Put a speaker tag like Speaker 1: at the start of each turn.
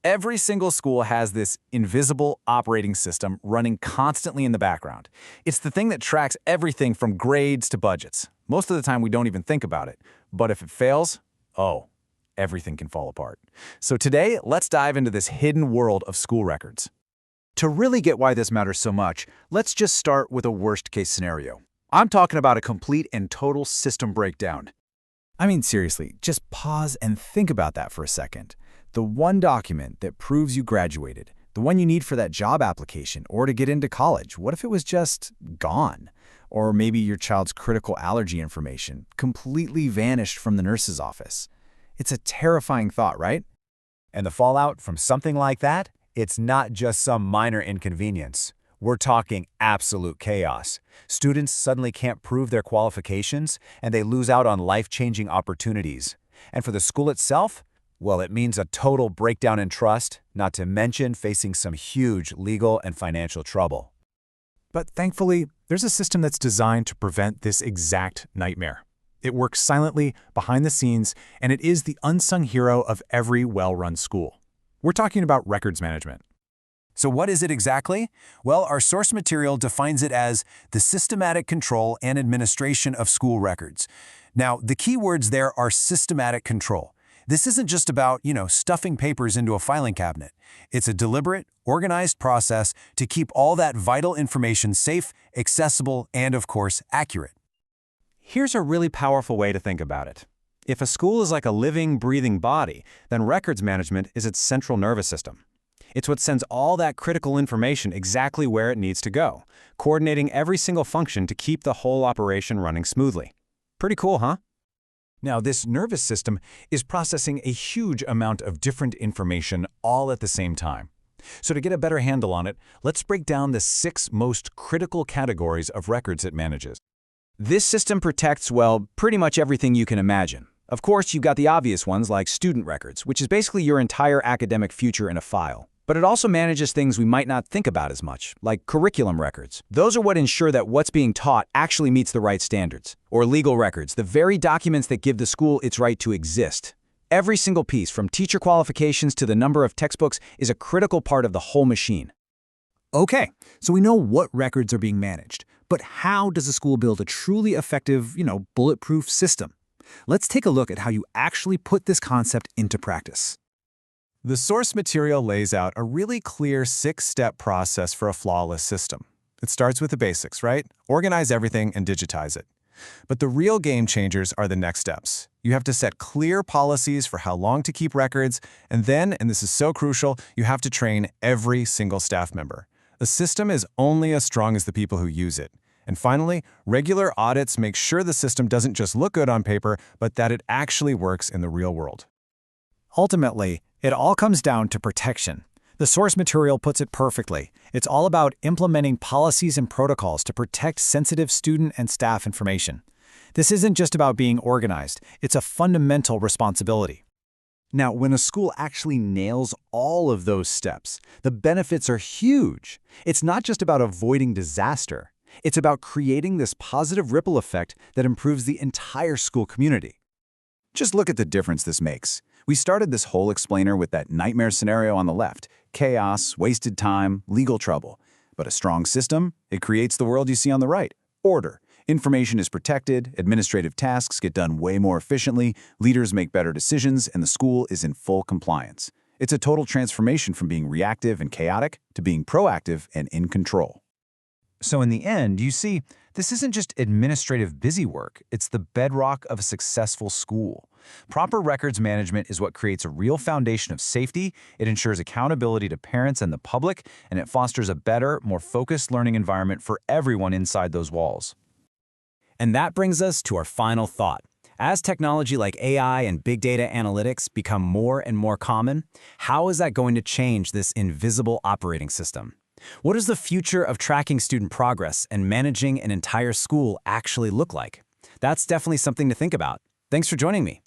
Speaker 1: Every single school has this invisible operating system running constantly in the background. It's the thing that tracks everything from grades to budgets. Most of the time, we don't even think about it. But if it fails, oh, everything can fall apart. So today, let's dive into this hidden world of school records.
Speaker 2: To really get why this matters so much, let's just start with a worst-case scenario. I'm talking about a complete and total system breakdown.
Speaker 3: I mean, seriously, just pause and think about that for a second. The one document that proves you graduated, the one you need for that job application or to get into college, what if it was just gone? Or maybe your child's critical allergy information completely vanished from the nurse's office. It's a terrifying thought, right?
Speaker 4: And the fallout from something like that? It's not just some minor inconvenience. We're talking absolute chaos. Students suddenly can't prove their qualifications, and they lose out on life-changing opportunities. And for the school itself, well, it means a total breakdown in trust, not to mention facing some huge legal and financial trouble.
Speaker 5: But thankfully, there's a system that's designed to prevent this exact nightmare. It works silently, behind the scenes, and it is the unsung hero of every well-run school. We're talking about records management.
Speaker 4: So what is it exactly? Well, our source material defines it as the systematic control and administration of school records. Now, the key words there are systematic control. This isn't just about, stuffing papers into a filing cabinet. It's a deliberate, organized process to keep all that vital information safe, accessible, and, of course, accurate.
Speaker 6: Here's a really powerful way to think about it. If a school is like a living, breathing body, then records management is its central nervous system. It's what sends all that critical information exactly where it needs to go, coordinating every single function to keep the whole operation running smoothly. Pretty cool, huh?
Speaker 5: Now, this nervous system is processing a huge amount of different information all at the same time. So to get a better handle on it, let's break down the 6 most critical categories of records it manages.
Speaker 3: This system protects, well, pretty much everything you can imagine. Of course, you've got the obvious ones like student records, which is basically your entire academic future in a file. But it also manages things we might not think about as much, like curriculum records. Those are what ensure that what's being taught actually meets the right standards. Or legal records, the very documents that give the school its right to exist. Every single piece, from teacher qualifications to the number of textbooks, is a critical part of the whole machine.
Speaker 2: Okay, so we know what records are being managed, but how does a school build a truly effective, bulletproof system? Let's take a look at how you actually put this concept into practice.
Speaker 5: The source material lays out a really clear 6-step process for a flawless system. It starts with the basics, right? Organize everything and digitize it. But the real game changers are the next steps. You have to set clear policies for how long to keep records, and then, and this is so crucial, you have to train every single staff member. A system is only as strong as the people who use it. And finally, regular audits make sure the system doesn't just look good on paper, but that it actually works in the real world.
Speaker 3: Ultimately, it all comes down to protection. The source material puts it perfectly. It's all about implementing policies and protocols to protect sensitive student and staff information. This isn't just about being organized. It's a fundamental responsibility.
Speaker 2: Now, when a school actually nails all of those steps, the benefits are huge. It's not just about avoiding disaster. It's about creating this positive ripple effect that improves the entire school community.
Speaker 1: Just look at the difference this makes. We started this whole explainer with that nightmare scenario on the left: chaos, wasted time, legal trouble. But a strong system, it creates the world you see on the right: order. Information is protected, administrative tasks get done way more efficiently, leaders make better decisions, and the school is in full compliance. It's a total transformation from being reactive and chaotic to being proactive and in control.
Speaker 4: So in the end, you see, this isn't just administrative busy work, it's the bedrock of a successful school. Proper records management is what creates a real foundation of safety, it ensures accountability to parents and the public, and it fosters a better, more focused learning environment for everyone inside those walls.
Speaker 1: And that brings us to our final thought. As technology like AI and big data analytics become more and more common, how is that going to change this invisible operating system? What does the future of tracking student progress and managing an entire school actually look like? That's definitely something to think about. Thanks for joining me.